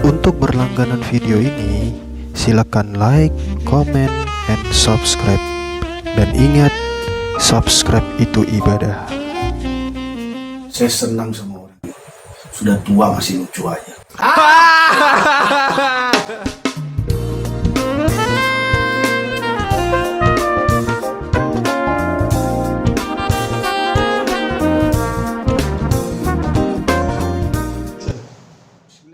Untuk berlangganan video ini, silakan like, comment, and subscribe. Dan ingat, subscribe itu ibadah. Saya senang sama orang. Sudah tua masih lucu aja.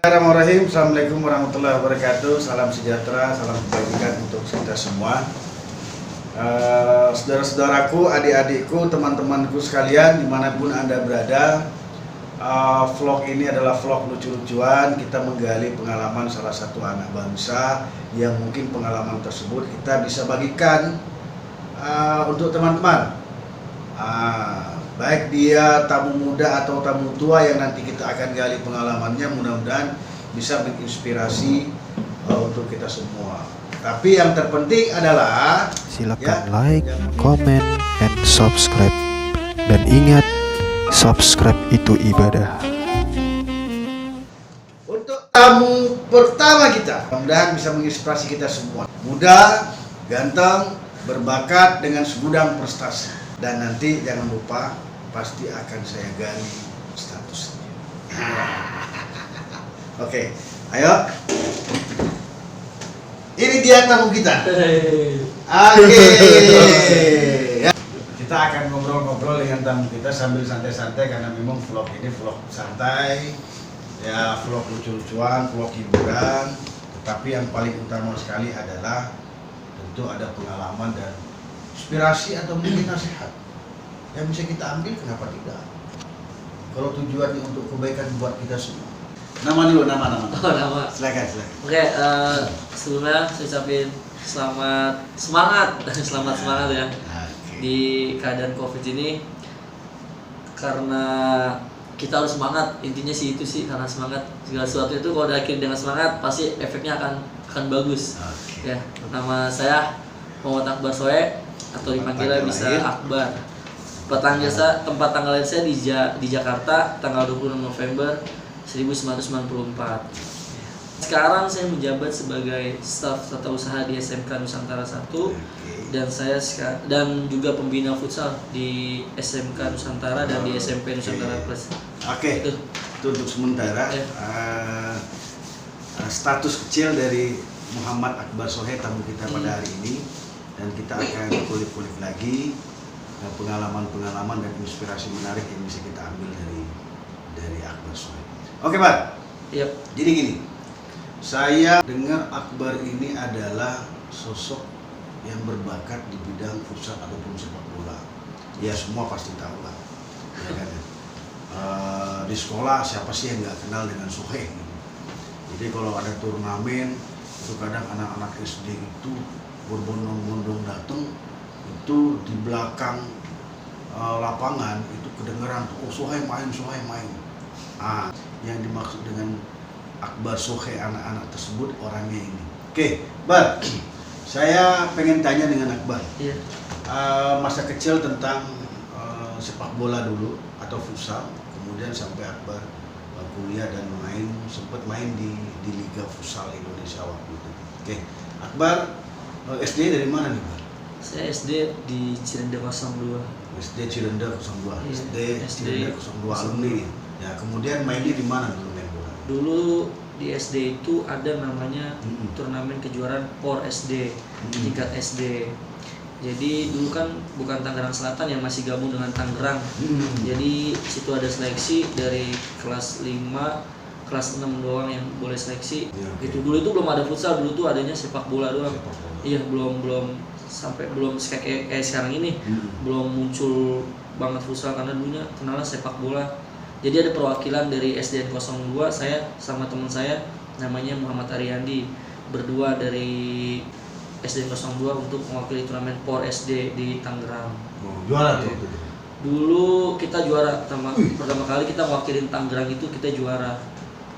Bismillahirrahmanirrahim. Assalamualaikum warahmatullahi wabarakatuh. Salam sejahtera, salam kebajikan untuk kita semua. Saudara-saudaraku, adik-adikku, teman-temanku sekalian, dimanapun Anda berada, vlog ini adalah vlog lucu-lucuan. Kita menggali pengalaman salah satu anak bangsa yang mungkin pengalaman tersebut kita bisa bagikan untuk teman-teman. Baik dia tamu muda atau tamu tua yang nanti kita akan gali pengalamannya, mudah-mudahan bisa menginspirasi untuk kita semua. Tapi yang terpenting adalah Silakan like, comment, and subscribe. Dan ingat, subscribe itu ibadah. untuk tamu pertama kita, mudah-mudahan bisa menginspirasi kita semua. Muda, ganteng, berbakat dengan segudang prestasi. Dan nanti jangan lupa, pasti akan saya gali statusnya. Oke, ayo. Ini dia tamu kita. Oke. Ya. Kita akan ngobrol-ngobrol dengan tamu kita sambil santai-santai karena memang vlog ini vlog santai. Ya, vlog lucu-lucuan, vlog hiburan. Tetapi yang paling utama sekali adalah tentu ada pengalaman dan inspirasi atau mungkin nasihat yang bisa kita ambil, kenapa tidak? Kalau tujuannya untuk kebaikan buat kita semua. Nama dulu, nama. Oh, nama. Silakan. Oke, sebelumnya saya ucapin selamat semangat ya di keadaan COVID ini, karena kita harus semangat. Intinya sih itu sih, karena semangat segala sesuatu itu kalau diakhiri dengan semangat pasti efeknya akan bagus. Ya, nama saya Muhammad Akbar Soe atau dipanggilnya bisa Akbar. Tempat tanggal lahir saya di Jakarta tanggal 26 November 1994. Sekarang saya menjabat sebagai staf tata usaha di SMK Nusantara 1 dan juga pembina futsal di SMK Nusantara dan di SMP Nusantara Plus. Oke. Itu untuk sementara. Status kecil dari Muhammad Akbar Sohe tamu kita pada hari ini, dan kita akan kulik-kulik lagi pengalaman-pengalaman dan inspirasi menarik yang bisa kita ambil dari Akbar Sohe. Oke, Pak. Yep. Jadi gini, saya dengar Akbar ini adalah sosok yang berbakat di bidang futsal ataupun sepak bola. Ya, semua pasti tahu lah. Ya kan? Di sekolah siapa sih yang nggak kenal dengan Sohe? Jadi kalau ada turnamen, itu kadang anak-anak SD itu berbondong-bondong datang, itu di belakang lapangan itu kedengeran tuh, oh Sohe main. Yang dimaksud dengan Akbar Sohe, anak-anak tersebut orangnya ini. Oke, Bar, saya pengen tanya dengan Akbar. Iya. Masa kecil tentang sepak bola dulu atau futsal, kemudian sampai Akbar kuliah dan sempat main di Liga Futsal Indonesia waktu itu. Oke, Akbar SD dari mana nih, Bar? Saya SD di Cirende 02. SD Cirende 02. Iya, SD Cirende 02 alumni. Ya, kemudian mainnya di mana dulu main bola? Dulu di SD itu ada namanya turnamen kejuaraan POR SD, tingkat SD. Jadi dulu kan bukan Tangerang Selatan yang masih gabung dengan Tangerang. Jadi situ ada seleksi dari kelas 5, kelas 6 doang yang boleh seleksi. Ya, okay. Itu dulu itu belum ada futsal, dulu tuh adanya sepak bola doang. Sepak bola. Iya, belum kayak sekarang ini. Belum muncul banget futsal karena dulunya kenalnya sepak bola. Jadi ada perwakilan dari SDN 02, saya sama teman saya namanya Muhammad Ariandi, berdua dari SDN 02 untuk mewakili turnamen POR SD di Tangerang. Juara tuh. Dulu kita juara pertama kali kita mewakili Tangerang itu kita juara.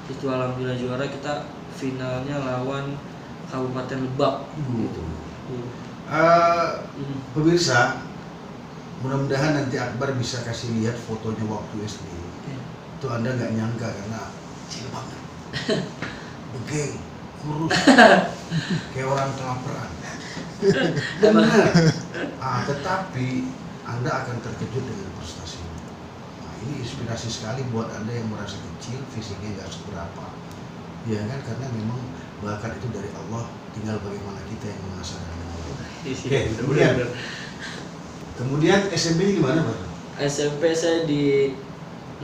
Itu alhamdulillah juara, kita finalnya lawan Kabupaten Lebak gitu. Pemirsa, mudah-mudahan nanti Akbar bisa kasih lihat fotonya waktu SD. Itu Anda nggak nyangka karena kecil banget. Oke, kurus. Kayak orang kelaparan. Benar. Tetapi Anda akan terkejut dengan prestasi. Nah, ini inspirasi sekali buat Anda yang merasa kecil, fisiknya nggak seberapa. Ya kan, karena memang bakat itu dari Allah, tinggal bagaimana kita yang mengasah dan mengolah. Oke, kemudian SMP di mana, Pak? SMP saya di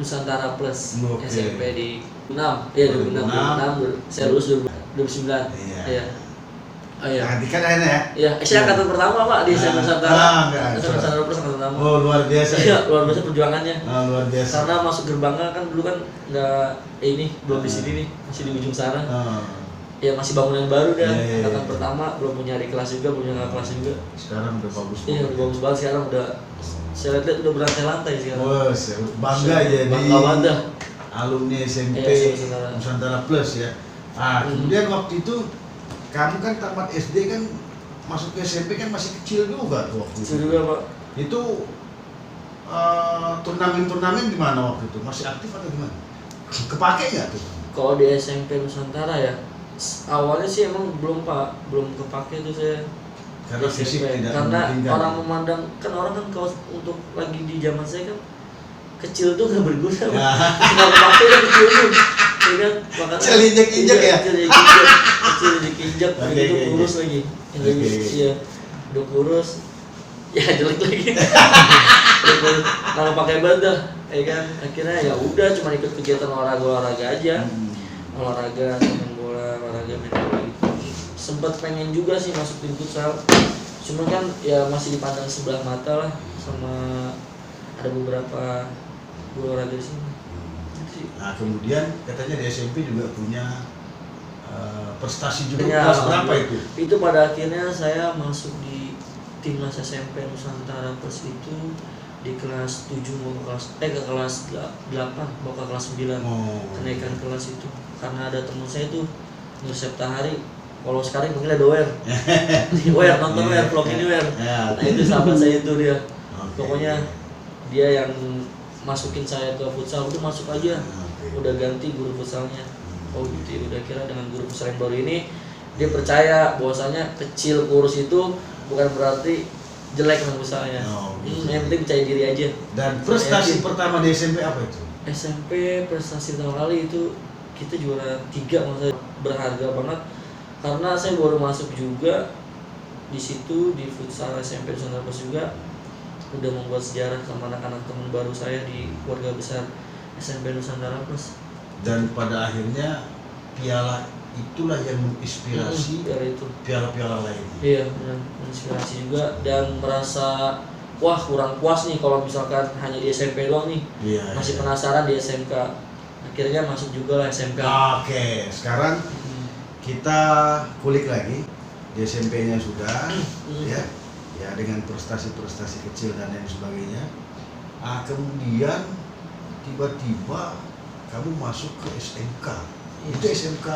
Nusantara Plus. Oke. SMP di 6. Iya, 2006. Saya lulus 2009. Iya. Oh iya. Nah, kan akhirnya ya? Iya, saya angkatan pertama Pak di SMP Nusantara. SMP Nusantara Plus angkatan pertama. Oh, luar biasa. Iya, luar biasa perjuangannya. Luar biasa. Karena masuk gerbangnya kan dulu kan nggak belum di sini nih, masih di ujung sana. Ya masih bangunan baru dah. Iya. Angkatan pertama belum punya adik kelas juga, punya kakak kelas juga. Sekarang udah bagus. Iya, udah bagus banget sekarang udah. Saya lihat udah berantai-lantai sekarang. Bos, bangga jadi Bangga banget. alumni SMP Iya, Nusantara Plus ya. Kemudian waktu itu kamu kan tamat SD kan, masuk ke SMP kan masih kecil juga tuh waktu itu. Kecil juga Pak. Itu turnamen di mana waktu itu? Masih aktif atau gimana? Kepake nggak tuh? Kalau di SMP Nusantara ya, awalnya sih emang belum Pak, belum kepake tuh saya. Karena SMP. fisik tidak Karena memungkinkan. orang memandang kan orang kan kalau untuk lagi di zaman saya kan kecil tuh nggak berguna Pak. Cuma kepake kan kecil tuh. Ya kan? Makanya Kecil injek-injek ya? Kecil injek-injek Oke, begitu oke, kurus oke. lagi. Oke. Iya. Udah kurus. Ya jelek lagi. Kalau pakai banget ya kan. Akhirnya ya udah cuma ikut kegiatan olahraga aja. Olahraga, main bola, olahraga, main bola gitu. Sempat pengen juga sih masuk tim futsal. Cuma kan ya masih dipandang sebelah mata lah sama ada beberapa guru olahraga di sini. Nah kemudian katanya di SMP juga punya prestasi juga. Ya, Kelas berapa itu? Itu pada akhirnya saya masuk di timnas SMP Nusantara Plus itu di kelas 7 mau ke kelas 8 mau ke kelas 9. Kenaikan kelas itu karena ada teman saya tuh Nur Septahari, kalau sekarang panggilnya Doer. Wer, nonton Wer, vlog ini Wer. Nah itu sahabat saya itu dia. Pokoknya dia yang masukin saya ke futsal, udah masuk aja. Udah ganti guru futsalnya. Oh gitu ya, udah kira dengan guru futsal yang baru ini dia percaya bahwasanya kecil kurus itu bukan berarti jelek main futsalnya. Yang penting percaya diri aja. Dan prestasi pertama di SMP apa itu? SMP prestasi pertama kali itu kita juara 3, maksudnya berharga banget karena saya baru masuk juga di situ di futsal SMP Nusantara Plus juga udah membuat sejarah sama anak-anak teman baru saya di keluarga besar SMP Nusantara Plus. Dan pada akhirnya piala itulah yang menginspirasi piala-piala lainnya. Iya, benar, menginspirasi juga dan merasa wah kurang puas nih kalau misalkan hanya di SMP doang nih. Masih penasaran di SMK. Akhirnya masuk juga lah SMK. Oke, sekarang kita kulik lagi di SMP-nya sudah ya dengan prestasi-prestasi kecil dan lain sebagainya. Kemudian tiba-tiba kamu masuk ke SMK. Itu SMK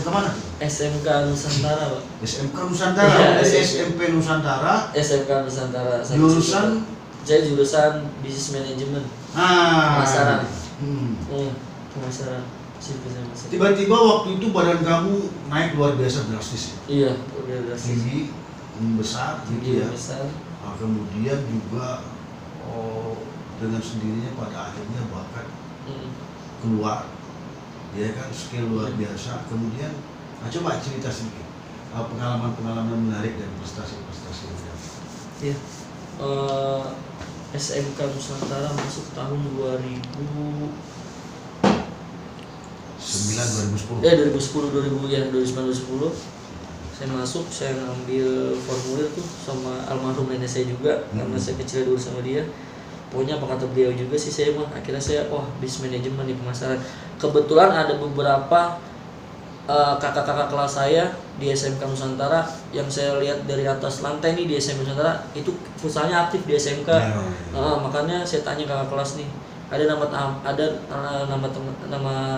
mana tuh? SMK Nusantara Pak. SMK Nusantara, Iya, SMP Nusantara. SMK Nusantara. Jurusan? Saya jurusan Business Management. Pemasaran. Pemasaran. Tiba-tiba waktu itu badan kamu naik luar biasa drastis. Iya, luar biasa. Tinggi, besar gitu ya. Besar. Kemudian juga dengan sendirinya pada akhirnya bakat keluar. Ya kan, skill luar biasa. Kemudian coba cerita sedikit pengalaman-pengalaman menarik dan prestasi-prestasi. Iya. SMK Nusantara masuk tahun 2010 saya masuk, saya ngambil formulir tuh sama almarhum nenek saya juga karena saya kecil dulu sama dia. Pokoknya apa kata beliau juga sih saya mah akhirnya saya business manajemen di pemasaran. Kebetulan ada beberapa kakak-kakak kelas saya di SMK Nusantara yang saya lihat dari atas lantai nih di SMK Nusantara itu futsalnya aktif di SMK. Makanya saya tanya kakak kelas nih, ada nama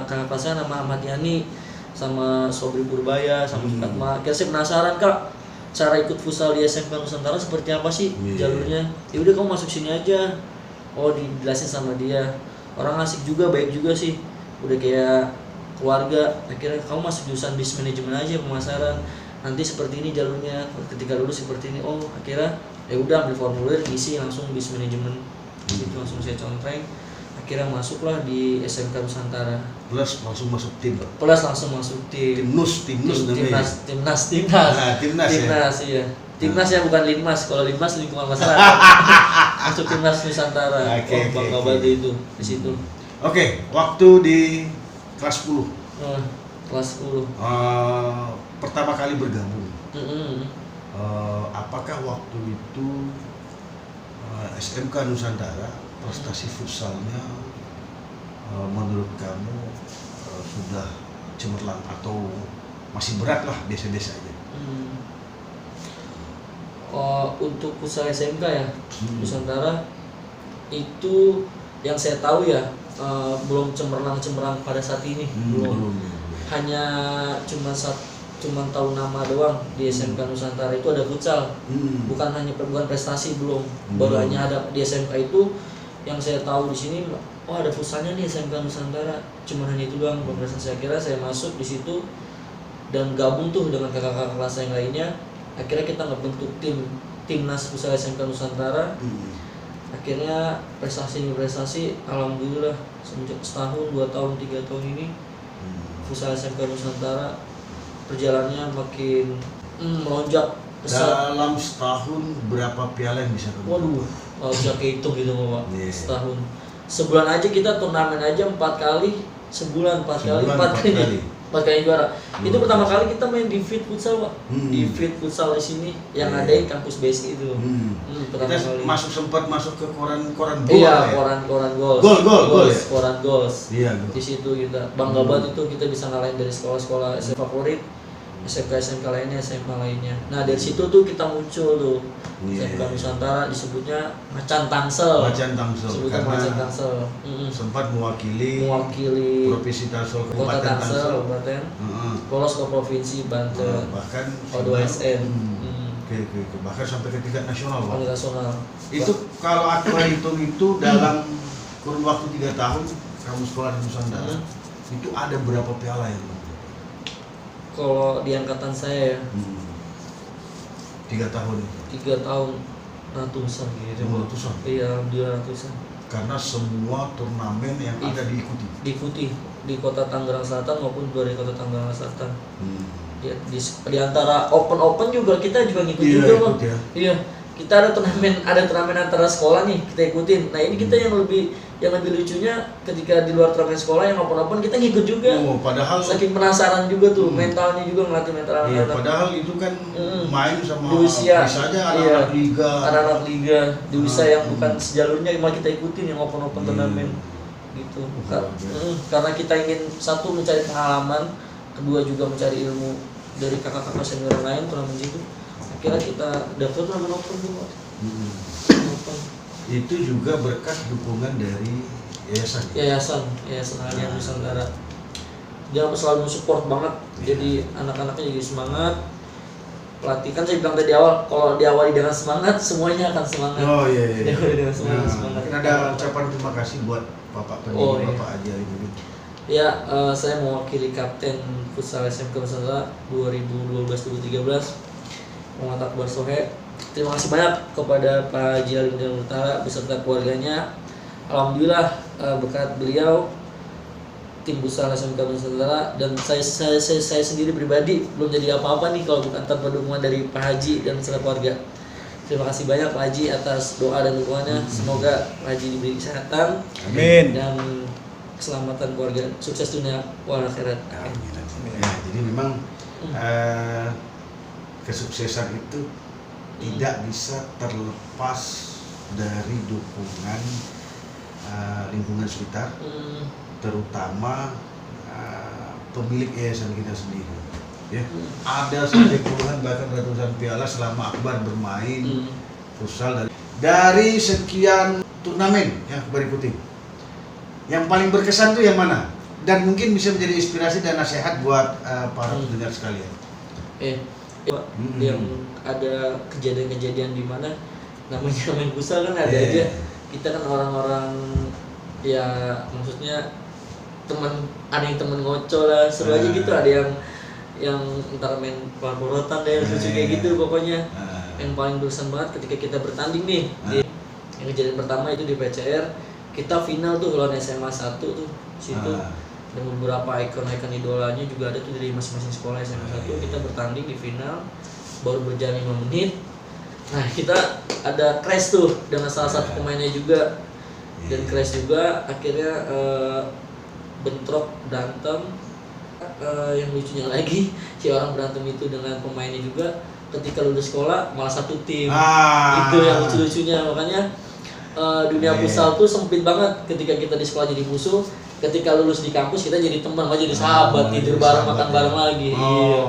kakak kelas saya nama Ahmad Yani sama Sobri Purbaya sama Fatma. Akhirnya saya penasaran Kak, cara ikut futsal di SMK Nusantara seperti apa sih jalurnya? Ya udah kamu masuk sini aja. Dijelasin sama dia. Orang asik juga, baik juga sih. Udah kayak keluarga, akhirnya kamu masuk jurusan bisnis manajemen aja, pemasaran, nanti seperti ini jalurnya, ketika lulus seperti ini. Oh akhirnya ya udah ambil formulir, isi langsung bisnis manajemen, itu langsung saya contreng. Akhirnya masuklah di SMK Nusantara. Plus langsung masuk tim. Plus langsung masuk tim. Timnas namanya. Timnas iya. Timnas ya, bukan Linmas. Kalau Linmas lingkungan masyarakat. Masuk Timnas Nusantara. Bangga banget itu di situ. Oke, waktu di kelas 10. Kelas 10. Pertama kali bergabung. Apakah waktu itu SMK Nusantara prestasi futsalnya menurut kamu sudah cemerlang atau masih berat lah, biasa-biasa aja? Untuk futsal SMK ya, Nusantara itu yang saya tahu ya belum cemerlang pada saat ini, belum. Hanya cuma tahu nama doang di SMK Nusantara itu ada futsal, bukan prestasi, belum. Baru hanya ada di SMK itu yang saya tahu di sini. Oh ada futsalnya nih SMK Nusantara, cuma hanya itu doang, belum prestasi. Akhirnya saya masuk di situ dan gabung tuh dengan kakak-kakak kelas yang lainnya. Akhirnya kita ngebentuk timnas futsal SMK Nusantara. Akhirnya prestasi alhamdulillah semenjak setahun, 2 tahun, 3 tahun ini futsal SMK Nusantara perjalanannya makin melonjak pesat. Dalam setahun berapa piala yang bisa kamu? Waduh, nggak bisa kehitung gitu Pak. Setahun. Sebulan aja kita turnamen aja 4 kali, sebulan 4 kali juara. Itu pertama kali kita main di Fit Futsal Pak. Di Fit Futsal di sini yang ada di kampus BSI itu. Pertama Kita kali. sempat masuk ke koran gol. Iya, koran goals. Gol ya? Koran goals. Iya, Di situ kita bangga banget itu, kita bisa ngalahin dari sekolah-sekolah SMP favorit, SMK lainnya, SMA lainnya. Nah dari situ tuh kita muncul tuh. SMK Nusantara disebutnya Macan Tangsel. Sebutnya Macan Tangsel. Sempat mewakili Provinsi Tangsel, Kota Tangsel, Kabupaten. Lolos ke Provinsi Banten. Bahkan O2SN. Bahkan sampai ke tingkat nasional. Itu kalau aku hitung itu dalam kurun waktu 3 tahun kamu sekolah di Nusantara, itu ada berapa piala yang? Kalau di angkatan saya ya 3 tahun. 3 tahun ratusan gitu. Ratusan? Iya, dia ratusan. Karena semua turnamen yang ada diikuti di Kota Tangerang Selatan maupun luar dari Kota Tangerang Selatan. Di antara open juga kita juga ngikut juga Bang. Ya. Iya, kita ada turnamen antara sekolah nih, kita ikutin. Nah ini kita yang lebih lucunya ketika di luar turnamen sekolah yang open kita ngikut juga. Padahal saking penasaran juga tuh, mentalnya juga ngelatih mental anak-anak. Iya, padahal itu kan main sama di usia saja anak-anak liga. Di usia yang bukan sejalurnya malah kita ikutin yang open turnamen gitu. Karena kita ingin satu mencari pengalaman, kedua juga mencari ilmu dari kakak-kakak senior lain turnamen itu. Akhirnya kita daftar turnamen open juga. Itu juga berkat dukungan dari yayasan Allian Nusantara. Dia selalu support banget. Jadi anak-anaknya jadi semangat. Pelatih kan saya bilang tadi awal, kalau diawali dengan semangat semuanya akan semangat. Diawali dengan semangat. Ada ucapan terima kasih buat Bapak Pendidik, Bapak Haji Ali Muddin. Ya, saya mewakili Kapten Futsal SMK Nusantara 2012-2013 Muhammad Akbar Sohe. Terima kasih banyak kepada Pak Haji Ali Muddin Utara beserta keluarganya. Alhamdulillah berkat beliau tim futsal SMK Nusantara dan saya sendiri pribadi belum jadi apa-apa nih kalau bukan tanpa dukungan dari Pak Haji dan beserta keluarga. Terima kasih banyak Pak Haji atas doa dan dukungannya. Semoga Pak Haji diberi kesehatan. Amin. Dan keselamatan keluarga, sukses dunia wal akhirat. Amin. Ya, jadi memang kesuksesan itu tidak bisa terlepas dari dukungan lingkungan sekitar, terutama pemilik yayasan kita sendiri. Ya, ada sampai puluhan bahkan ratusan piala selama Akbar bermain futsal dari sekian turnamen yang Akbar ikuti. Yang paling berkesan tuh yang mana? Dan mungkin bisa menjadi inspirasi dan nasihat buat para pendengar sekalian. Yang ada kejadian-kejadian di mana namanya main futsal kan ada aja. Kita kan orang-orang ya maksudnya ada yang temen ngocol lah, seru aja gitu. Ada yang ntar main pelorotan deh, lucu kayak gitu pokoknya. Yang paling berkesan banget ketika kita bertanding nih yang kejadian pertama itu di PCR, kita final tuh lawan SMA 1 tuh situ. Dan beberapa ikon-ikon idolanya juga ada tuh dari masing-masing sekolah SMA 1. Kita bertanding di final, baru berjalan 5 menit. Nah kita ada crash tuh dengan salah satu pemainnya juga. Dan crash juga, akhirnya bentrok, berantem. Yang lucunya lagi, si orang berantem itu dengan pemainnya juga ketika lulus sekolah malah satu tim. Itu yang lucu-lucunya. Makanya dunia futsal tuh sempit banget. Ketika kita di sekolah jadi musuh, ketika lulus di kampus kita jadi teman, malah jadi sahabat, tidur bareng, makan bareng lagi. Iya.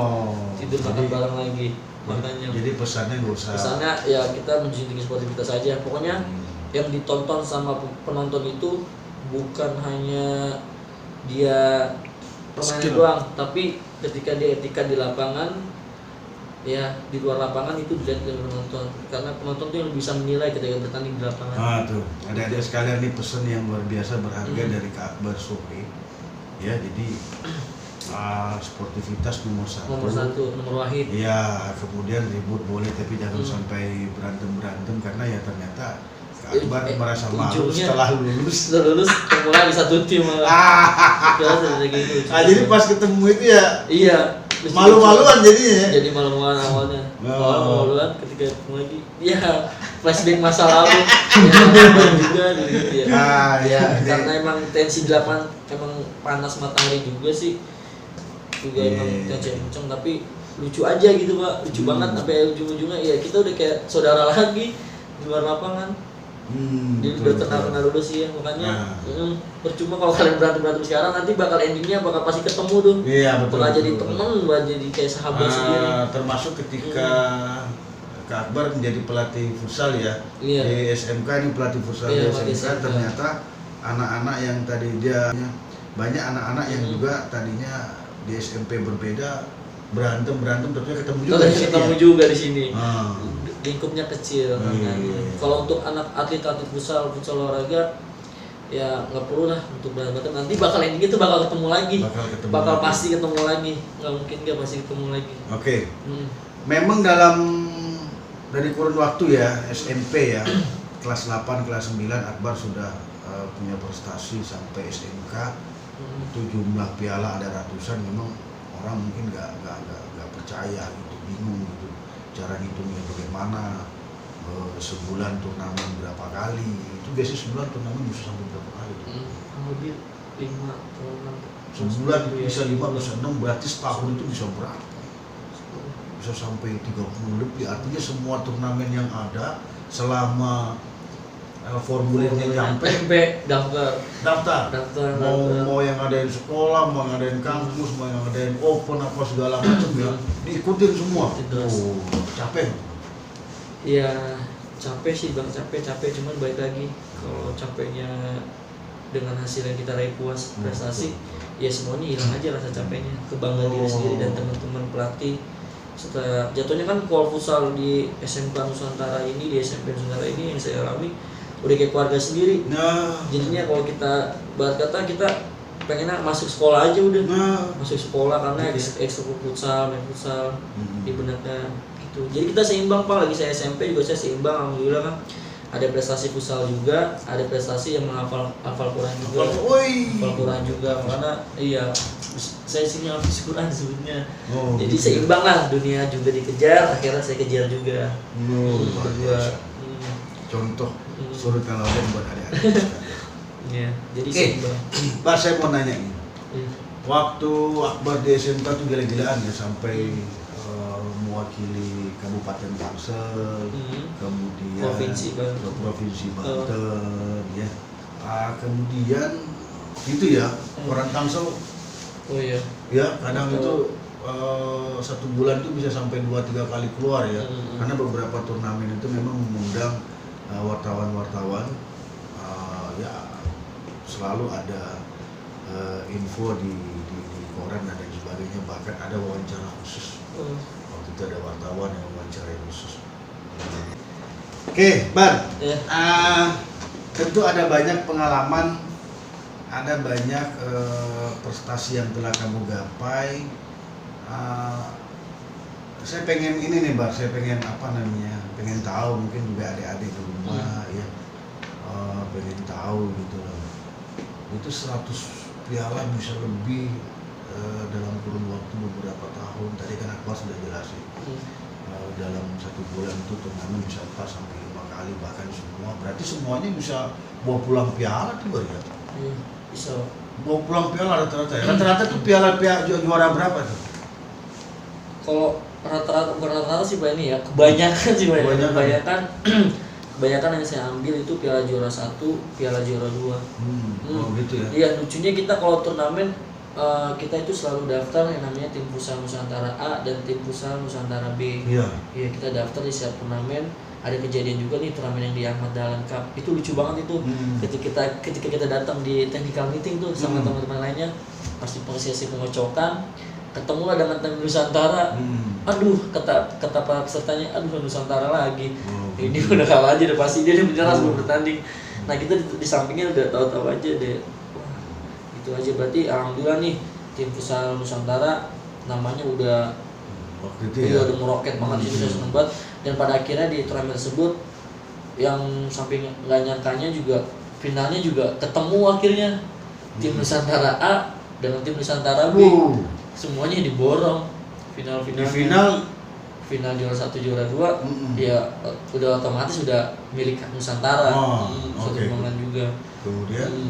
Tidur makan bareng lagi. Makanya jadi pesannya nggak usah. Pesannya ya kita menjunjung tinggi sportivitas saja. Pokoknya yang ditonton sama penonton itu bukan hanya dia permainan doang, tapi ketika dia etika di lapangan, ya di luar lapangan itu dilihat oleh penonton. Karena penonton tuh yang bisa menilai ketika bertanding di lapangan. Tuh, ada sekalian nih pesan yang luar biasa berharga dari Kak Akbar Supri. Ya, jadi sportivitas nomor satu, nomor wahid. Ya, kemudian ribut boleh tapi jangan sampai berantem karena ya ternyata Kak Akbar merasa malu setelah lulus ketemu lagi satu tim. Jadi pas ketemu itu ya iya malu-maluan jadinya ya. Jadi malu-maluan awalnya. Malu-maluan ketika ketemu lagi. Iya, flashback masa lalu. Juga gitu ya. Ya. Karena emang tensi di lapangan emang panas matahari juga sih. Juga emang tensi kenceng, tapi lucu aja gitu Pak. Lucu banget sampai ujung-ujungnya ya kita udah kayak saudara lagi di luar lapangan. Jadi udah kenal dulu sih ya, makanya percuma kalau kalian berantem sekarang, nanti bakal endingnya bakal pasti ketemu tuh. Iya betul. Bakal jadi temen, bakal jadi kayak sahabat sendiri. Termasuk ketika Kak Akbar menjadi pelatih futsal ya di SMK, ini pelatih futsal di SMK. Ternyata anak-anak yang tadi banyak anak-anak yang juga tadinya di SMP berbeda berantem ternyata ketemu juga di sini. Lingkupnya kecil. Kalau untuk anak atlet futsal olahraga ya nggak perlu lah untuk berantem, nanti bakal endingnya tuh bakal ketemu lagi, bakal pasti ketemu lagi, nggak mungkin nggak pasti ketemu lagi. Oke. Memang dari kurun waktu ya SMP ya kelas 8 kelas 9 Akbar sudah punya prestasi sampai SMK. Itu jumlah piala ada ratusan. Memang orang mungkin nggak percaya gitu, bingung gitu cara ngitungnya bagaimana. Sebulan turnamen berapa kali, itu biasanya sebulan turnamen bisa sampai berapa kali tuh? Lebih 5 atau 6 sebulan bisa 5 bisa 6, berarti setahun itu bisa berapa? Bisa sampai 30 lebih. Artinya semua turnamen yang ada selama formulirnya nyampe daftar. Mau yang ngadain sekolah, mau ngadain kampus, mau yang ngadain open apa segala macam ya diikutin semua. Capek. Iya capek sih bang, capek cuman balik lagi kalau capeknya dengan hasil yang kita raih puas prestasi, ya semuanya hilang aja rasa capeknya, kebanggaan diri sendiri dan teman-teman pelatih. Setelah jatuhnya kan kalau futsal di SMK Nusantara ini, di SMP Nusantara ini yang saya alami udah kayak keluarga sendiri. Jadinya kalau kita bahas kata kita pengennya masuk sekolah aja udah. Masuk sekolah karena ekskul futsal, main futsal di benaknya gitu. Jadi kita seimbang Pak, lagi saya SMP juga saya seimbang, alhamdulillah kan. Ada prestasi futsal juga, ada prestasi yang menghafal Quran juga. Hafal Quran juga, karena iya saya sini habis Quran sebetulnya. Jadi seimbang lah, dunia juga dikejar, akhirnya saya kejar juga. Contoh surut teladan buat adik-adik. Iya, jadi seimbang. Pak, saya mau nanya nih. Waktu Akbar di SMK tuh gila-gilaan ya, sampai mewakili Kabupaten Tangsel, kemudian Provinsi Banten, ya. Kemudian itu ya orang Tangsel. Ya kadang itu satu bulan tuh bisa sampai 2-3 kali keluar ya, karena beberapa turnamen itu memang mengundang wartawan-wartawan, ya selalu ada info di koran dan lain sebagainya, bahkan ada wawancara khusus. Waktu itu ada wartawan yang wawancara khusus. Oke, Bar. Tentu ada banyak pengalaman ada banyak prestasi yang telah kamu gapai. Saya pengen ini nih Bar, saya pengen pengen tahu, mungkin juga adik-adik di rumah ya, pengen tahu gitu loh. Itu 100 piala bisa lebih dalam kurun waktu beberapa tahun. Tadi kan Akbar sudah jelasin. Dalam 1 bulan itu turnamen bisa 4 sampai 5 kali bahkan semua. Berarti semuanya bisa bawa pulang piala tuh Bar ya? Bisa. Bawa pulang piala rata-rata ya. Rata-rata tuh piala juara berapa tuh? Kalau rata-rata bukan rata-rata sih Pak ini ya, kebanyakan sih Pak. Kebanyakan yang saya ambil itu piala juara 1, piala juara 2. Oh gitu ya. Iya, lucunya kita kalau turnamen kita itu selalu daftar yang namanya tim futsal Nusantara A dan tim futsal Nusantara B. Iya. Iya, kita daftar di setiap turnamen. Ada kejadian juga nih turnamen yang di Ahmad Dahlan Cup. Itu lucu banget itu. Ketika kita datang di technical meeting tuh sama teman-teman lainnya, pasti sesi pengocokan, ketemu lah dengan tim Nusantara. Aduh, kata para pesertanya, aduh Nusantara lagi. Ini udah kalah aja, udah pasti dia menyerah sebelum bertanding. Nah kita di sampingnya udah tahu-tahu aja deh. Wah, itu aja berarti alhamdulillah nih tim futsal Nusantara namanya udah waktu itu ya. Udah meroket banget itu, saya seneng banget. Dan pada akhirnya di turnamen tersebut yang sampai nggak nyangkanya juga finalnya juga ketemu akhirnya tim Nusantara A dengan tim Nusantara B. Semuanya diborong final juara 1 juara 2 ya udah otomatis udah milik Nusantara. Satu momen juga.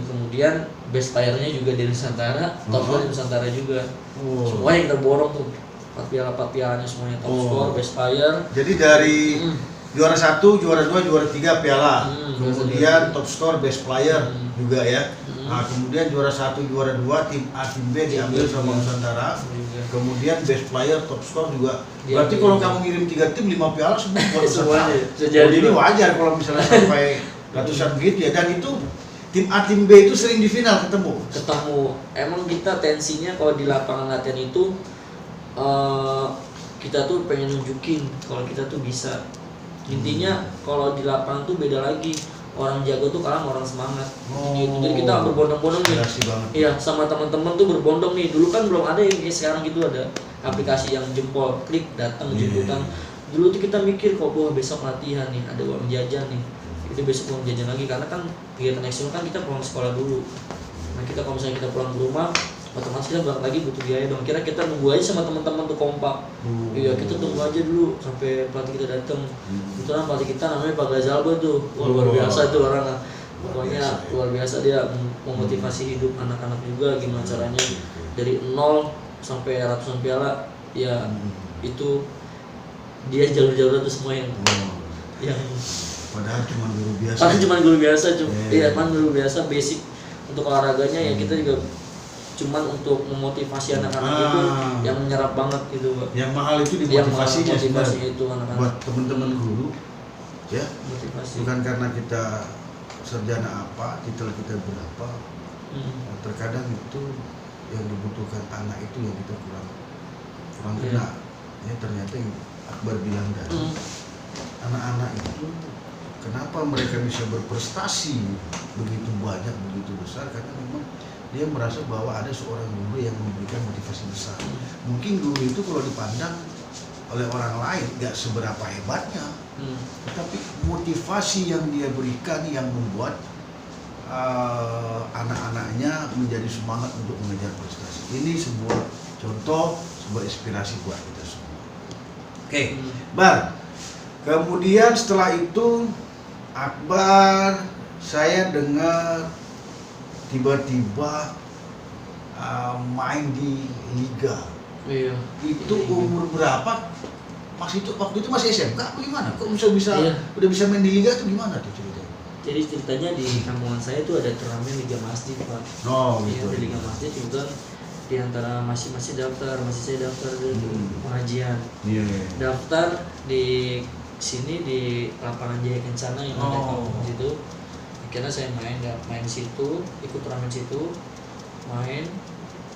Kemudian best player-nya juga di Nusantara, top score di Nusantara juga. Semuanya kita borong tuh. 4 pialanya semuanya top score, best player. Jadi dari juara 1, juara 2, juara 3 piala. Kemudian top score, best player juga ya. Nah, kemudian juara 1, juara 2 tim A, tim B diambil sama Nusantara. Kemudian best player, top score juga. Berarti kalau kamu ngirim 3 tim 5 piala semua buat semuanya. Jadi ini wajar kalau misalnya sampai ratusan begitu ya. Dan itu tim A, tim B itu sering di final ketemu. Emang kita tensinya kalau di lapangan latihan itu kita tuh pengen nunjukin kalau kita tuh bisa. Intinya kalau di lapangan tuh beda lagi. Orang jago tuh kalah sama orang semangat. Jadi kita berbondong-bondong nih. Iya, sama teman-teman tuh berbondong nih. Dulu kan belum ada yang kayak sekarang gitu, ada aplikasi yang jempol klik datang jemputan. Dulu tuh kita mikir kok besok latihan nih, ada uang jajan nih. Itu besok uang jajan lagi karena kan kegiatan eksternal kan kita pulang sekolah dulu. Nah, kita kalau misalnya kita pulang ke rumah otomatis kita balik lagi butuh biaya dong. Kira kita nunggu aja sama teman-teman tuh kompak. Iya, kita tunggu aja dulu sampai pelatih kita datang. Kebetulan pelatih kita namanya Pak Gazalbo tuh. Luar biasa tuh orangnya. Pokoknya luar biasa, dia memotivasi hidup anak-anak juga gimana caranya dari 0 sampai ratusan piala. Ya itu dia jalur-jalur itu semua yang padahal cuma guru biasa. Iya, guru biasa basic untuk olahraganya ya kita juga cuman untuk memotivasi anak-anak itu yang menyerap banget gitu Pak. Yang mahal itu dimotivasinya motivasi itu anak-anak. Buat teman-teman guru ya. Motivasi. Bukan karena kita sarjana apa, titel kita berapa. Terkadang itu yang dibutuhkan anak itu yang kita kurang kena. Ya ternyata yang Akbar bilang tadi, anak-anak itu kenapa mereka bisa berprestasi begitu banyak, begitu besar, karena memang dia merasa bahwa ada seorang guru yang memberikan motivasi besar. Mungkin guru itu kalau dipandang oleh orang lain gak seberapa hebatnya, tetapi motivasi yang dia berikan yang membuat anak-anaknya menjadi semangat untuk mengejar prestasi. Ini sebuah contoh, sebuah inspirasi buat kita semua. Oke, Bar. Kemudian setelah itu Akbar, saya dengar tiba-tiba main di liga. Iya. Itu umur berapa? Waktu itu masih SMK apa gimana? Kok bisa udah bisa main di liga itu gimana tuh ceritanya? Jadi ceritanya di kampungan saya itu ada turnamen Liga Masjid Pak. Gitu. Di Liga Masjid juga di antara masih saya daftar pengajian. Daftar di sini di lapangan Jaya Kencana yang ada kampung situ. Akhirnya saya main situ, ikut turnamen situ, main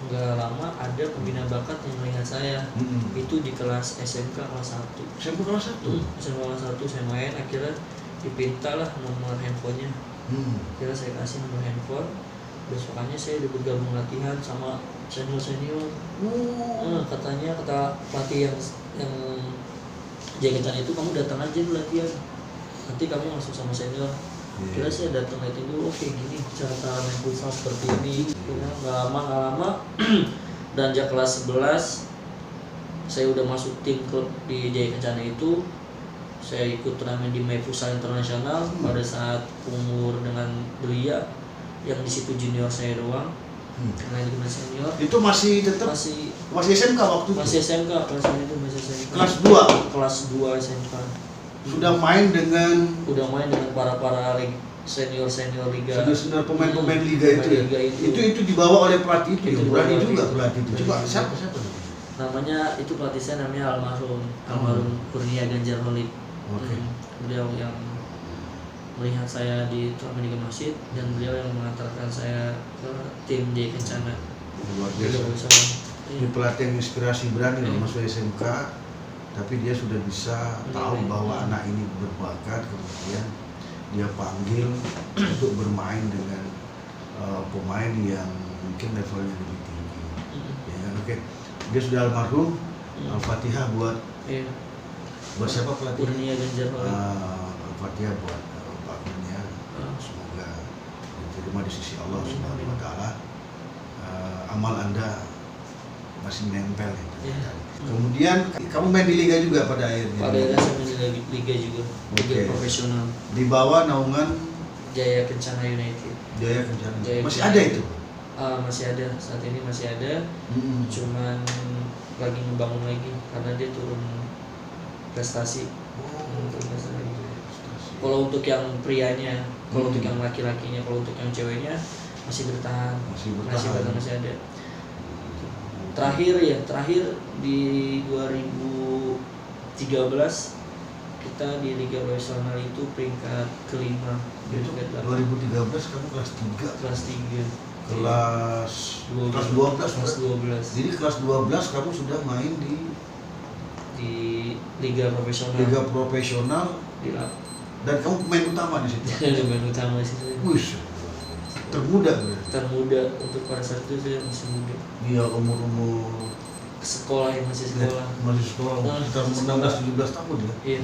nggak lama ada pembina bakat yang melihat saya. Itu di kelas SMK kelas 1. SMK kelas 1? SMK kelas 1 saya main, akhirnya dipinta lah nomor handphonenya. Akhirnya saya kasih nomor handphone, besokannya saya udah bergabung latihan sama senior. Katanya kata pelatih yang Jaketan itu, kamu datang aja dulu latihan, nanti kamu masuk sama senior. Kira saya datang latihan dulu, oke gini cara main futsal seperti ini. Nggak lama dan sejak kelas 11 saya udah masuk tim klub di Jaya Kencana itu. Saya ikut turnamen di My Futsal Internasional pada saat umur dengan belia, yang di situ junior saya doang. Karena itu masih senior. Itu masih tetap masih SMK waktu itu. Masih SMK, kelas itu masih SMK. Kelas 2. Kelas 2 SMK. Sudah main dengan para senior liga. Sudah pemain liga itu ya. Itu dibawa oleh pelatih itu. Berani juga pelatih itu. Coba siapa? Namanya itu pelatih saya namanya almarhum Kurnia Ganjar Holik. Beliau yang melihat saya di turnamen Liga Masjid dan beliau yang mengantarkan saya ke tim Jaya Kencana. Luar biasa. Ini pelatih yang inspirasi, berani loh masuk SMK, tapi dia sudah bisa tahu bahwa anak ini berbakat, kemudian dia panggil untuk bermain dengan pemain yang mungkin levelnya lebih tinggi. Ya kan, oke. Dia sudah almarhum. Al-Fatihah buat siapa pelatih? Kurnia Ganjar Holik. Al-Fatihah buat Pak Kurnia. Semoga diterima di sisi Allah Subhanahu wa Ta'ala. Amal Anda masih nempel itu. Kemudian kamu main di liga juga pada akhirnya. Pada akhirnya saya main di liga juga, liga profesional. Di bawah naungan Jaya Kencana United. Jaya Kencana. Masih Kencana. ada itu? Masih ada, saat ini masih ada. Cuman lagi ngebangun lagi karena dia turun prestasi. Kalau untuk yang prianya, kalau untuk yang laki-lakinya, kalau untuk yang ceweknya masih bertahan. Masih ada. Terakhir di 2013 kita di Liga Profesional itu peringkat kelima. Itu 2013 kamu kelas 3. Kelas 3. Kelas 12. Kelas 12. Jadi kelas 12 kamu sudah main di Liga Profesional. Liga Profesional. Dan kamu pemain utama di situ. Pemain utama di situ. Wih, termuda berarti. Termuda untuk pada saat itu saya masih muda. Iya, umur sekolah ya, masih sekolah. Masih sekolah. Sekitar 16-17 tahun ya. Iya,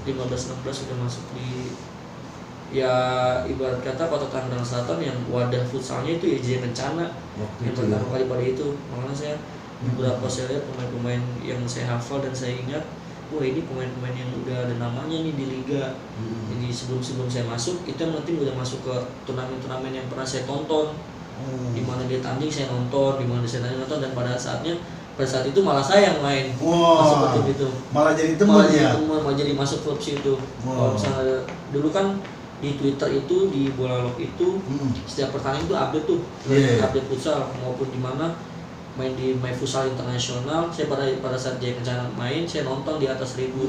15-16 sudah masuk di, ya ibarat kata Kota Tangerang Selatan yang wadah futsalnya itu ya Jaya Kencana. Yang pertama kali pada itu. Makanya saya beberapa saya lihat pemain-pemain yang saya hafal dan saya ingat, wah ini pemain-pemain yang udah ada namanya nih di liga. Jadi sebelum saya masuk, itu yang penting udah masuk ke turnamen-turnamen yang pernah saya tonton. Di mana dia tanding saya nonton, di mana saya nonton, dan pada saat itu malah saya yang main. Masuk ke tim itu. Malah jadi teman ya. Malah jadi masuk klub situ. Kalau misalnya dulu kan di Twitter itu, di Bolalok itu setiap pertandingan itu update tuh, update futsal maupun di mana main di My Futsal Internasional. Saya pada saat Jaya Kencana main, saya nonton di atas tribun.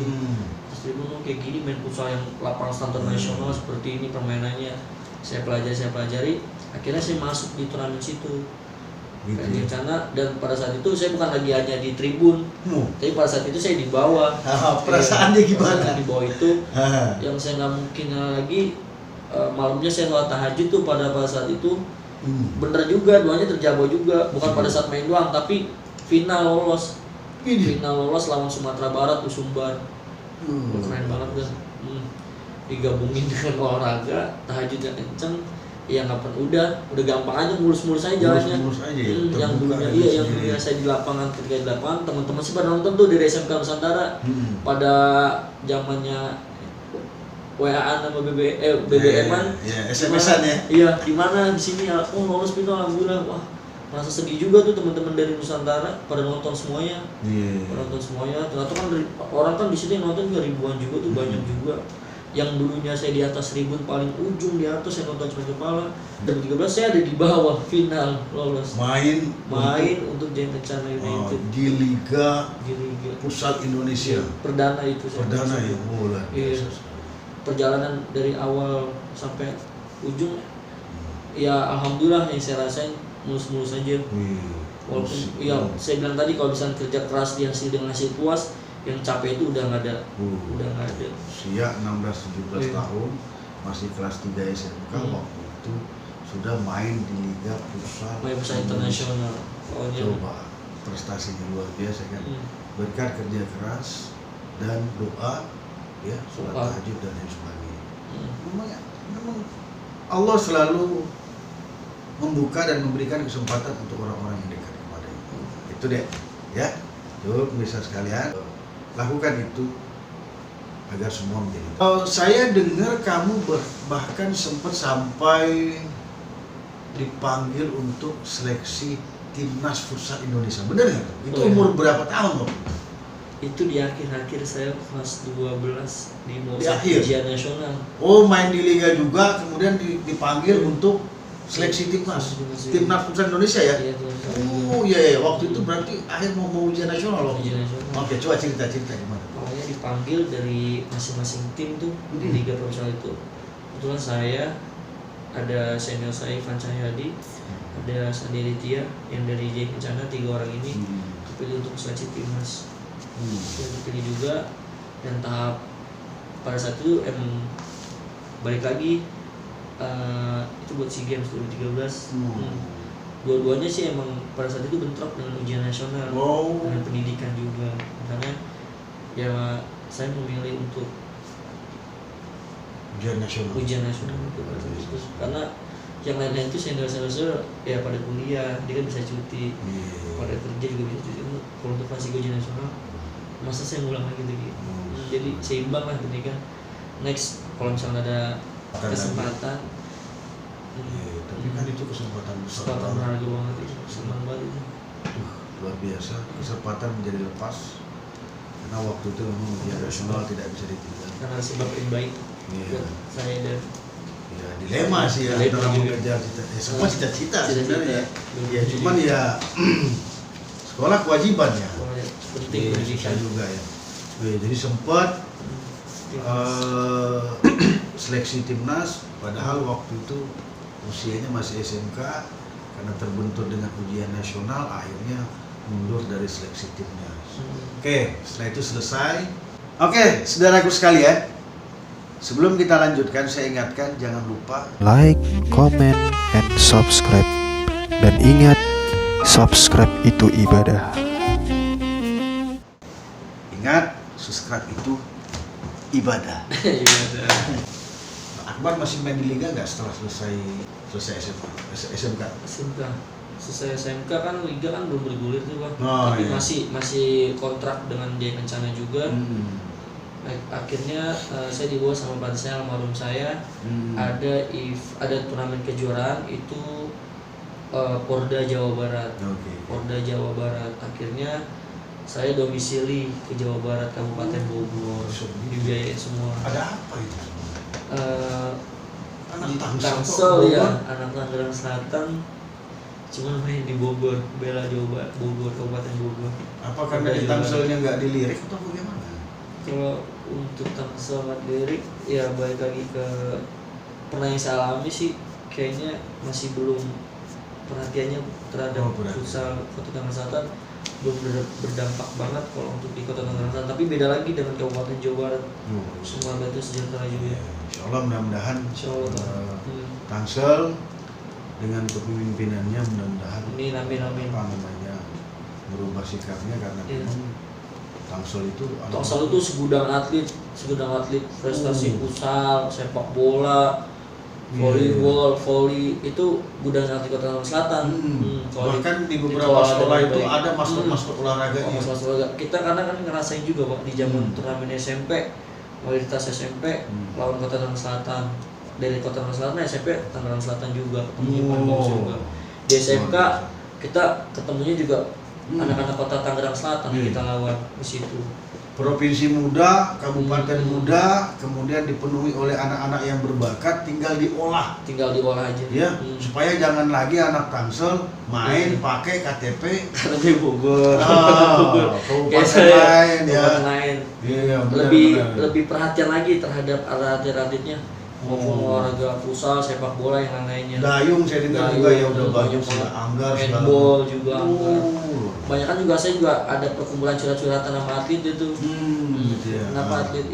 Atas tribun kayak gini main futsal yang lapangan standar nasional seperti ini permainannya. Saya pelajari, akhirnya saya masuk di turnamen situ. Jaya Kencana, dan pada saat itu saya bukan lagi hanya di tribun. Tapi pada saat itu saya di bawah. Perasaannya gimana? Di bawah itu yang saya nggak mungkin lagi, malamnya saya sholat tahajud tuh pada saat itu. Bener juga, doanya terjawab juga, bukan pada saat main doang, tapi final lolos lawan Sumatera Barat Usumbar. Keren banget kan. Digabungin dengan olahraga tahajud yang kenceng, ya nggak perlu, udah gampang aja, mulus aja jalannya. Mulus aja ya. Yang dulunya saya di lapangan, ketika di lapangan teman-teman sih pada nonton tuh dari SMK Nusantara. Pada zamannya WA-an sama BBM-an, SMS-an ya. Iya, di mana di sini lolos final alhamdulillah. Wah, merasa sedih juga tuh teman-teman dari Nusantara pada nonton semuanya. Ternyata kan orang kan di sini nonton juga ribuan juga tuh, banyak juga. Yang dulunya saya di atas tribun paling ujung di atas, saya nonton cuma kepala. 2013 saya ada di bawah final lolos. Main untuk Jaya Kencana United di Liga Pusat Indonesia. Perdana itu saya. Perdana ya, iya. Perjalanan dari awal sampai ujung ya alhamdulillah yang saya rasain mulus-mulus aja. Walaupun ya saya bilang tadi, kalau misalnya kerja keras dihasil dengan hasil puas, yang capek itu udah nggak ada. Usia 16-17 tahun, masih kelas 3 SMK waktu itu sudah main di Liga Futsal Main besar internasional. Oh, iya. Coba prestasinya luar biasa kan. Berkat kerja keras dan doa, ya, sholat tahajud dan lain sebagainya. Memang Allah selalu membuka dan memberikan kesempatan untuk orang-orang yang dekat kepadanya. Itu deh, ya. Yuk, bisa sekalian lakukan itu agar semua menjadi. Saya dengar kamu bahkan sempat sampai dipanggil untuk seleksi timnas futsal Indonesia, bener nggak? Itu umur berapa tahun loh? Itu di akhir-akhir saya kelas 12 di mau akhir ujian nasional. Oh, main di liga juga, kemudian dipanggil untuk seleksi timnas futsal Indonesia ya? Iya, oh iya, waktu itu berarti akhir mau ujian nasional loh. Ujian nasional. Oke, coba cerita gimana? Pokoknya dipanggil dari masing-masing tim tuh di liga futsal itu. Kebetulan saya ada senior saya Ivan Cahyadi, ada Sandi Aditya yang dari Jaya Kencana, 3 orang ini terpilih untuk seleksi timnas. Yang terpilih juga, dan tahap pada saat itu emang balik lagi itu buat SEA Games 2013. Dua-duanya sih emang pada saat itu bentrok dengan ujian nasional, dengan pendidikan juga. Makanya ya saya memilih untuk ujian nasional itu karena yang lain-lain itu senior ya pada kuliah, dia kan bisa cuti, pada kerja juga bisa cuti. Kalau untuk masih ujian nasional, masa saya ngulang lagi gitu. Jadi seimbang lah ketika next kalau misalnya ada kesempatan. Tapi kan itu kesempatan besar. Kesempatan berharga banget itu, senang banget itu. Luar biasa, kesempatan menjadi lepas. Karena waktu itu memang ujian nasional tidak bisa ditinggal. Karena ada sebab yang baik buat saya dan ya dilema sih ya antara mengejar cita-cita. Semua cita-cita sebenarnya. Ya cuman ya sekolah kewajiban ya. Penting pendidikan juga ya. Jadi sempat seleksi timnas, padahal waktu itu usianya masih SMK, karena terbentur dengan ujian nasional akhirnya mundur dari seleksi timnas. Oke, setelah itu selesai. Oke, saudaraku sekalian, sebelum kita lanjutkan saya ingatkan jangan lupa like, comment, and subscribe. Dan ingat, subscribe itu ibadah. Ingat, subscribe itu ibadah. Akbar masih main di liga nggak setelah selesai SMK? Selesai SMK kan liga kan belum bergulir tuh Bang. Tapi iya. masih kontrak dengan Jaya Kencana juga. Akhirnya saya dibawa sama pelatih saya almarhum saya. Ada turnamen kejuaraan itu Porda Jawa Barat. Porda Jawa Barat. Akhirnya saya domisili ke Jawa Barat, Kabupaten Bogor, dibiayain semua. Ada apa itu? Anak Tangsel ya, anak Tangerang Selatan, cuman main di Bogor, bela Jawa Barat, Bogor, Kabupaten Bogor. Apa karena di Tangselnya nggak dilirik atau bagaimana? Kalau untuk Tangsel nggak dilirik, ya balik lagi ke pernah yang saya alami sih, kayaknya masih belum perhatiannya terhadap futsal Kota Tangerang Selatan belum berdampak banget kalau untuk di Kota Tangerang Selatan, tapi beda lagi dengan Kabupaten Jawa Barat. Semua itu sejahtera juga. Insya Allah mudah-mudahan Tangsel dengan kepemimpinannya mudah-mudahan amin. Merubah sikapnya karena memang Tangsel itu segudang atlet prestasi futsal, sepak bola, volleyball, volley itu gudang atlet Kota Tangerang Selatan. Bahkan di beberapa sekolah itu ada maskot olahraganya. Kita karena kan ngerasain juga Pak di zaman turnamen SMP, mayoritas SMP lawan Kota Tangerang Selatan. Dari Kota Tangerang Selatan SMP Tangerang Selatan juga juga. Di SMK kita ketemunya juga anak-anak Kota Tangerang Selatan kita lawan di situ. Provinsi muda, kabupaten muda, kemudian dipenuhi oleh anak-anak yang berbakat, tinggal diolah aja. Ya, supaya jangan lagi anak Tangsel main pakai KTP Bogor. Kabupaten lain ya. Iya, lebih perhatian lagi terhadap atlet-atletnya. Maupun olahraga futsal, sepak bola yang lainnya. Dayung saya dengar juga ya udah banyak sudah anggar handball juga anggar. Banyak kan juga saya juga ada perkumpulan curhat-curhatan sama atlet itu. Gitu ya. Kenapa atlet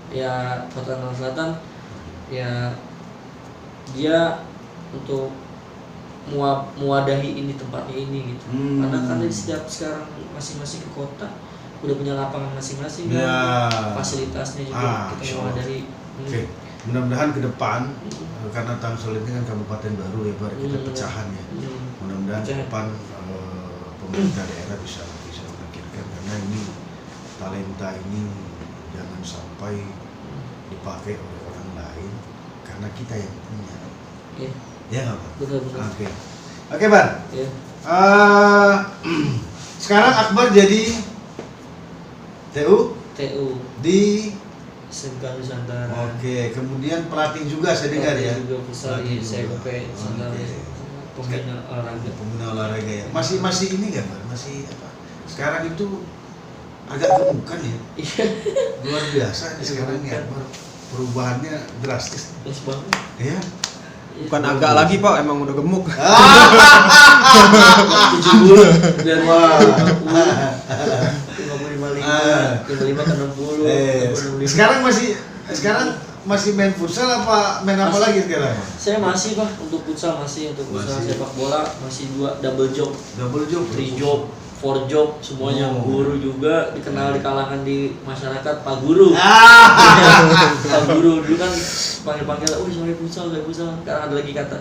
ya Kota Tangerang Selatan ya dia untuk mewadahi ini tempatnya ini gitu. Karena kan di setiap sekarang masing-masing kota udah punya lapangan masing-masing Ya. fasilitasnya juga kita mewadahi. Oke. Mudah-mudahan ke depan karena Tangsel ini kan kabupaten baru ya, Bar, kita pecahan ya. Mudah-mudahan ke depan pemerintah daerah bisa memikirkan, karena ini talenta ini jangan sampai dipakai oleh orang lain karena kita yang punya. Iya. Ya nggak, Pak? Betul. Oke, Bar. Iya. Sekarang Akbar jadi TU di SMK Nusantara. Oke, kemudian pelatih juga saya dengar ya. Juga pusat di Pelatih juga. SMP Nusantara. Oke. Pembina olahraga. Pembina olahraga ya. Masih ini nggak, Bar? Masih apa? Sekarang itu agak gemukan ya. Iya. Luar biasa nih sekarang ya, Bar. Perubahannya drastis. Terus banget. Ya. Bukan agak lagi Pak, emang udah gemuk. 70 dan Wah. 55 ke 60. Sekarang masih main futsal apa main apa lagi sekarang? Saya masih Pak untuk futsal untuk futsal Masih. sepak bola masih 2 double job, Double job, 3 job, 4 job semuanya. Oh. Guru juga dikenal di kalangan di masyarakat Pak Guru. Pak Guru dulu kan panggil, saya futsal. Sekarang ada lagi kata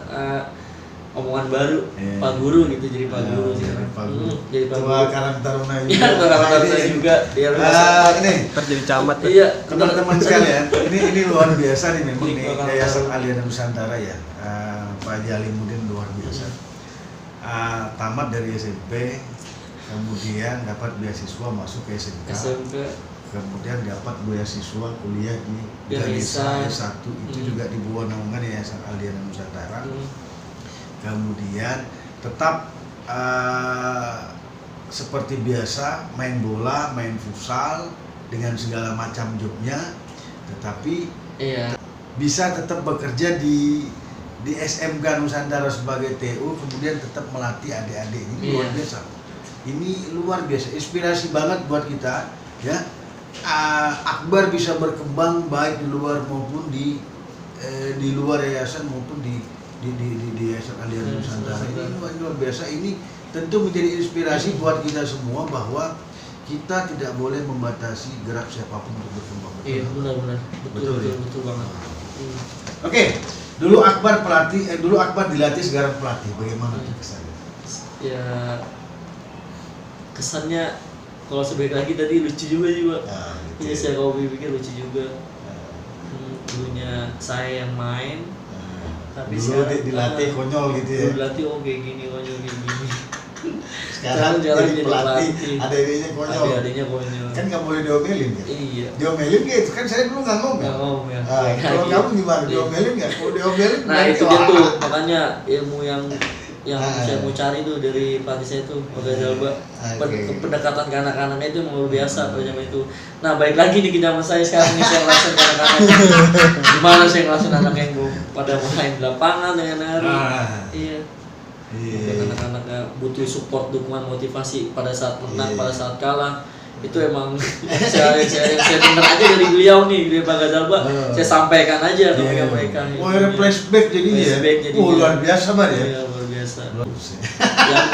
omongan baru, Iya. Pak Guru gitu, jadi Pak Guru sekarang. Pak Guru. Jadi Pak Tua Guru. Karang Taruna Iya, Tua Karang Taruna juga. Dia ini Ntar jadi camat. Iya, teman-teman sekalian, ini luar biasa nih memang Di nih Tua Karang Yayasan Taruna. Aliana Nusantara ya. Pak Jalimuddin luar biasa. Tamat dari SMP, kemudian dapat beasiswa masuk ke SMK. SMP. Kemudian dapat beasiswa kuliah di Ganesha. Ganesha S1 itu juga di bawah naungan Yayasan Aliana Nusantara. Kemudian tetap seperti biasa main bola, main futsal dengan segala macam jobnya, tetapi Iya. bisa tetap bekerja di SMK Nusantara sebagai TU, kemudian tetap melatih adik-adik. Ini luar Iya. biasa. Ini luar biasa, inspirasi banget buat kita ya. Akbar bisa berkembang baik di luar maupun di luar yayasan maupun di Yayasan Aliana Nusantara. Ini luar biasa. Ini tentu menjadi inspirasi buat kita semua bahwa kita tidak boleh membatasi gerak siapapun untuk berkembang. Iya, benar. Betul, ya? Betul banget. Oke, dulu Akbar dilatih, sekarang pelatih. Bagaimana tuh kesannya? Ya kesannya kalau sebaik lagi tadi lucu juga sih Pak. Iya, saya kalau pikir lucu juga. Dulunya saya yang main, tapi dulu sekarang dilatih konyol gitu ya. Dulu dilatih kayak gini, konyol kayak gini. Sekarang jadi pelatih, adanya konyol. Adanya konyol. Kan nggak boleh diomelin kan? Iya. Diomelin gitu kan, saya dulu nggak ngomel. Nggak ngomong ya. Kalau kamu gimana? Diomelin nggak? Kalau diomelin Nah nggak itu dia tuh, makanya ilmu yang saya mau cari tuh dari pelatih saya tuh, Pak Gazalba. Pendekatan ke anak-anaknya itu luar biasa pada zaman itu. Nah balik lagi nih ke zaman saya sekarang nih, saya ngelasin ke anak-anaknya. Gimana saya ngelasin anak yang pada main di lapangan dengan hari. Iya. Anak-anaknya butuh support, dukungan, motivasi pada saat menang, pada saat kalah. Itu emang saya dengar aja dari beliau nih, dari Pak Gazalba. Saya sampaikan aja ke mereka. Oh, ada flashback jadinya. Oh, luar biasa Bar ya. Iya, luar biasa. Yang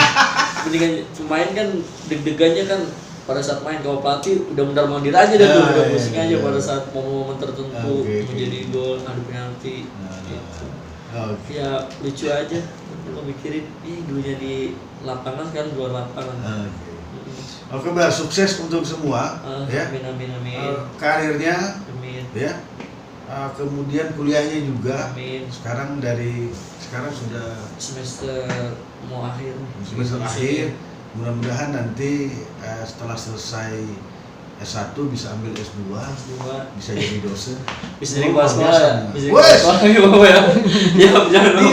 mendingan pemain kan deg-degannya kan pada saat main, kalau pelatih udah mondar-mandir aja dah tuh, udah pusing aja pada saat momen-momen tertentu menjadi gol, adu penalti. Gitu. Ya lucu aja. Kalau mikirin, dulunya di lapangan sekarang di luar lapangan. Oke, Bar, sukses untuk semua ya. Amin. Karirnya Amin. ya. Kemudian kuliahnya juga. Amin. Sekarang sudah Semester mau akhir. semester akhir. Mudah-mudahan nanti setelah selesai S1 bisa ambil S2, bisa jadi dosen. Bisa jadi kepala sekolah ya? Bisa jadi Wes! kepala sekolah ya? Ya, jangan lupa.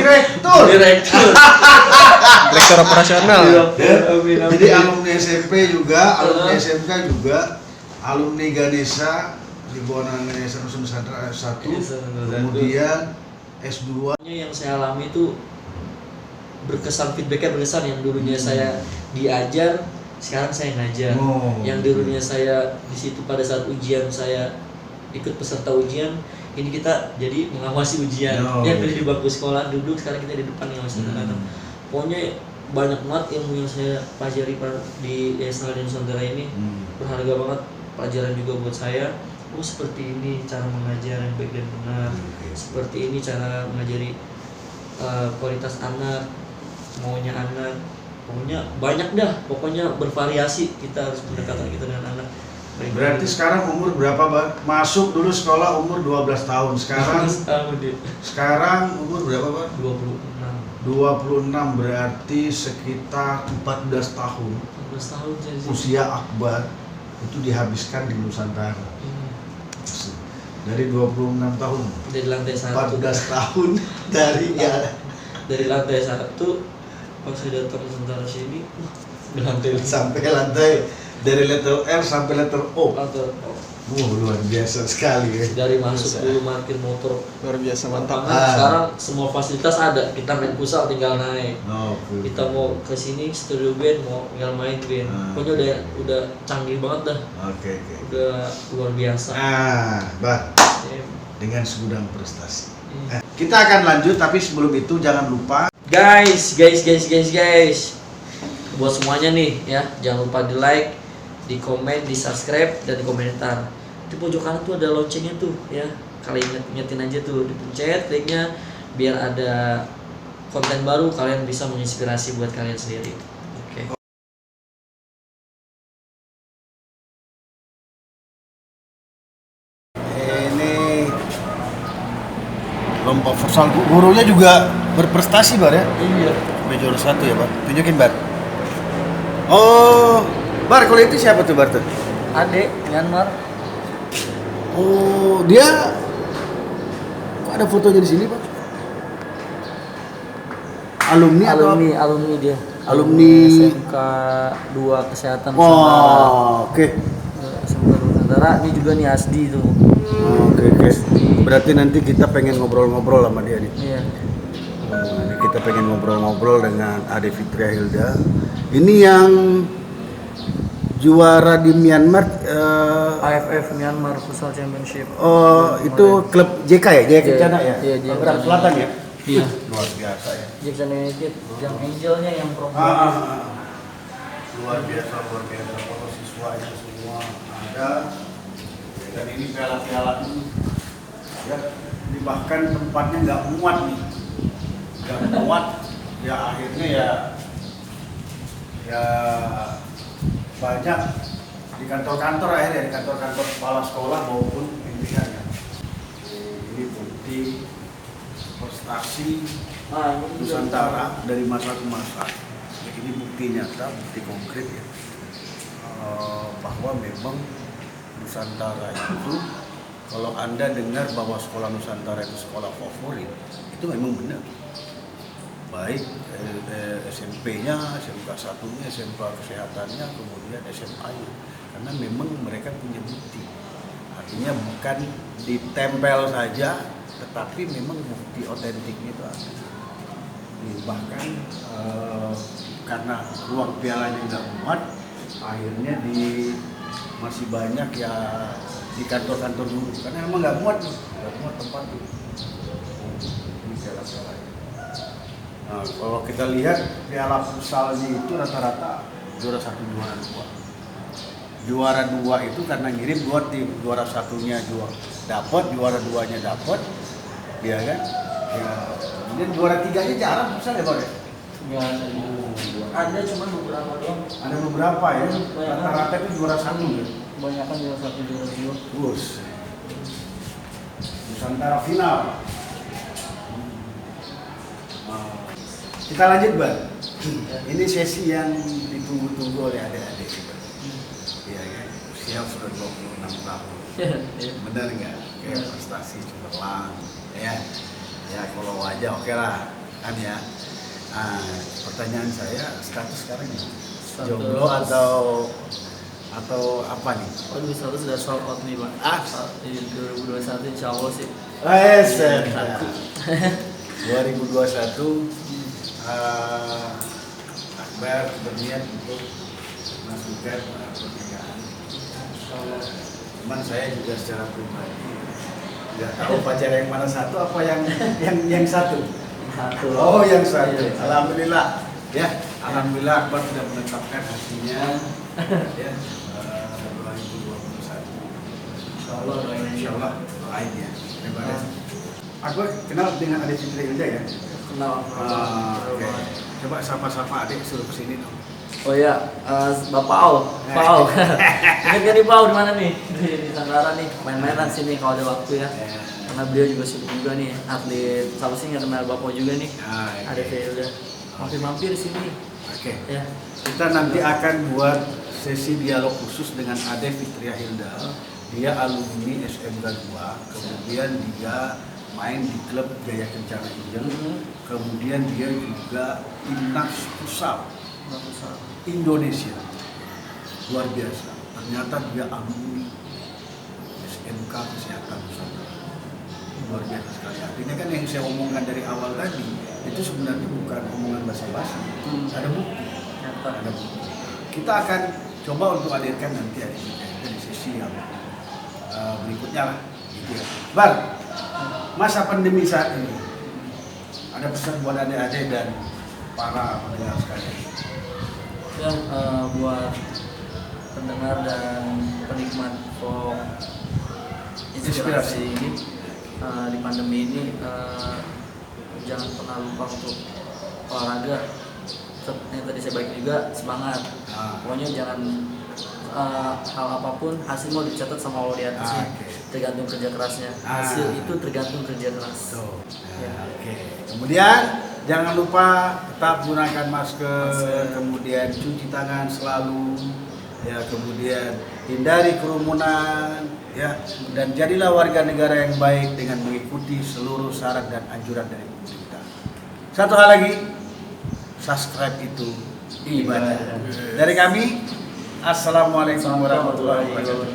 Direktur. Direktur operasional. Amin. Jadi alumni SMP juga, alumni SMK juga, alumni Ganesha di bawah naungan Yayasan Nusantara S1, kemudian S2. Yang saya alami itu feedbacknya berkesan. Yang dulunya saya diajar, sekarang saya ngajar. Yang dulunya saya di situ pada saat ujian saya ikut peserta ujian, ini kita jadi mengawasi ujian. No. Dia tadi di bangku sekolah duduk, sekarang kita di depan ngawasin anak-anak. Pokoknya banyak banget ilmu yang saya pelajari di Yayasan Nusantara ini. Berharga banget pelajaran juga buat saya. Oh seperti ini cara mengajar yang baik dan benar. Seperti ini cara mengajari kualitas anak, maunya anak. Pokoknya banyak dah. Pokoknya bervariasi kita harus pendekatan kita dengan anak. Berarti sekarang umur berapa, Bang? Masuk dulu sekolah umur 12 tahun. Sekarang umur berapa, Bang? 26 berarti sekitar 14 tahun. 14 tahun jadi. Usia akbar itu dihabiskan di Nusantara. Dari 26 tahun. Dari lantai 1. 14 tahun dari lantai 1 pas saya datang Nusantara sini sampai lantai dari letter R sampai letter O. Luar biasa sekali ya. Dari masuk dulu parkir motor Luar biasa mantap. sekarang semua fasilitas ada, kita main futsal tinggal naik. Oke. Kita mau ke sini studio band mau tinggal main band. Pokoknya udah canggih banget dah. Oke. Udah luar biasa. Bang, Ya. dengan segudang prestasi. Kita akan lanjut tapi sebelum itu jangan lupa Guys. Buat semuanya nih ya, jangan lupa di like, di komen, di subscribe, dan di komentar. Di pojok kanan tuh ada loncengnya tuh ya. Kalian ingetin aja tuh, dipencet kliknya biar ada konten baru, kalian bisa menginspirasi buat kalian sendiri. Oke. ini kelompok futsal gurunya juga berprestasi, Bar ya. Iya. Sampai juara 1 ya, Bar. Tunjukin, Bar. Oh, Bar, kalau itu siapa tuh, Bar tuh? Ade Myanmar. Oh, dia kok ada fotonya di sini, Pak? Alumni atau apa? Alumni dia. Alumni SMK 2 Kesehatan Nusantara. Oh, oke. SMK Nusantara, ini juga nih Asdi tuh. Oke. Berarti nanti kita pengen ngobrol-ngobrol sama dia nih. Iya. Ini kita pengen ngobrol-ngobrol dengan Ade Fitria Hilda. Ini yang juara di Myanmar. AFF Myanmar Futsal Championship. Oh, itu klub JK ya? JK Kencana ya? Iya, JK Tangerang Selatan ya? Iya. Luar biasa ya. Jackson United, yang Angelnya yang promo. Luar biasa. Foto siswanya semua ada. Dan ini piala-piala ini. Ya, ini bahkan tempatnya nggak muat nih. Nggak muat. Ya akhirnya ya banyak di kantor-kantor akhirnya, di kantor-kantor kepala sekolah maupun pimpinan ya. Ini bukti prestasi Nusantara dari masa ke masa. Ini bukti nyata, bukti konkret ya, bahwa memang Nusantara itu, kalau Anda dengar bahwa sekolah Nusantara itu sekolah favorit, itu memang benar. Baik SMP-nya, SMK 1-nya, SMK kesehatannya, kemudian SMA-nya. Karena memang mereka punya bukti. Artinya bukan ditempel saja, tetapi memang bukti otentiknya itu ada. Bahkan karena ruang pialanya nggak muat, akhirnya masih banyak ya di kantor-kantor guru. Karena emang nggak muat tempat tuh. Ini piala-pialanya. Nah, kalau kita lihat piala futsalnya itu rata-rata juara 1, juara 2. Juara 2 itu karena ngirim 2 tim, juara 1-nya dapat, juara 2-nya dapat, ya kan? Ya. Kemudian juara 3-nya jarang futsal ya, Bang? Ya, ada cuma beberapa doang. Ada beberapa ya. Rata-rata itu juara 1 ya. Kebanyakan juara 1, juara 2. Terus Nusantara final. Kita lanjut, Bang. Ini sesi yang ditunggu-tunggu oleh adik-adik. Iya kan? Usia sudah 26 tahun. Benar nggak? Kayak prestasi cemerlang. Ya kalau wajah oke lah, kan ya. Nah, pertanyaan saya, status sekarang ya? Jomblo atau apa nih? Waduh, status sudah sold out nih, Bang. Di 2021 insya Allah sih. 2021 Akbar berniat untuk melakukan pernikahan. Cuman saya juga secara pribadi Nggak tahu pacar yang mana satu apa yang satu. Satu. Oh, yang satu. Iya. Alhamdulillah. Ya, alhamdulillah Akbar sudah menetapkan hatinya. Ya, 2021. Insyaallah doain aja. Insyaallah doain ya. Akbar kenal dengan adik Fitri Hilda ya? Kenal. Oke. Coba sapa-sapa adik suruh kesini dong. Oh iya, Bapak Au, Pak Au. Ingat gak nih Pak Au di mana nih? Di Nusantara nih, main-mainan sini kalau ada waktu ya. Karena beliau juga sibuk juga nih, atlet. Sama sih nggak kenal Bapak juga nih. Ada udah mampir-mampir di sini. Oke. Ya. Kita nanti akan buat sesi dialog khusus dengan Ade Fitria Hilda. Dia alumni SMK 2, kemudian dia main di klub Gaya Kencana Angel. Kemudian dia juga timnas futsal Indonesia. Luar biasa. Ternyata dia alumni SMK Kesehatan Nusantara. Luar biasa sekali. Artinya kan yang saya omongkan dari awal tadi itu sebenarnya bukan omongan basa-basi. Ada bukti. Ada bukti. Kita akan coba untuk hadirkan nanti di sesi yang berikutnya lah. Gitu ya. Bar, masa pandemi saat ini ada pesan buat adik-adik dan para pendengar sekalian. Ya, buat pendengar dan penikmat vlog inspirasi ini di pandemi ini jangan pernah lupa untuk olahraga. Yang tadi saya bagi juga semangat. Pokoknya jangan hal apapun hasil mau dicatat sama Allah di atasnya. Tergantung kerja kerasnya. Hasil itu tergantung kerja keras. Ya. Oke. Kemudian jangan lupa tetap gunakan masker, kemudian cuci tangan selalu, ya, kemudian hindari kerumunan, ya, dan jadilah warga negara yang baik dengan mengikuti seluruh syarat dan anjuran dari pemerintah. Satu hal lagi, subscribe itu ibadah. Dari kami, assalamualaikum warahmatullahi wabarakatuh.